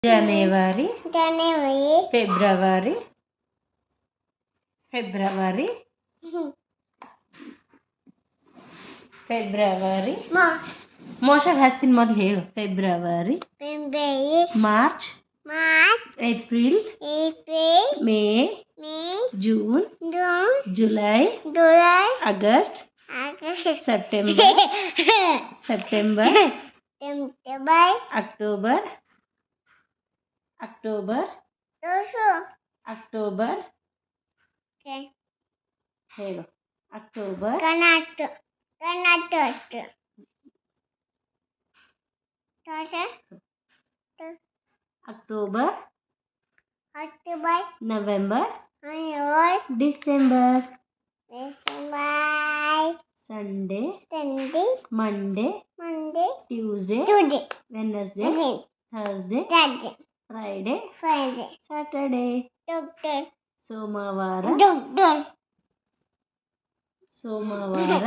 January, January, February, February, February. Motion ಹಸ್ತಿನ ಮೊದಲು ಹೇಳು. February, February, March, March, April, April, May, May, June, June, July, July, August, August, September, September, September, October, October, also, October ಹೇಳು. October, Karnataka, October, October, November, November, December. December, Sunday, Sunday, Monday, Monday, Tuesday, Tuesday, Wednesday, Wednesday, Thursday, Thursday, Friday, Friday, Saturday. Doctor, ಸೋಮವಾರ, Doctor, ಸೋಮವಾರ,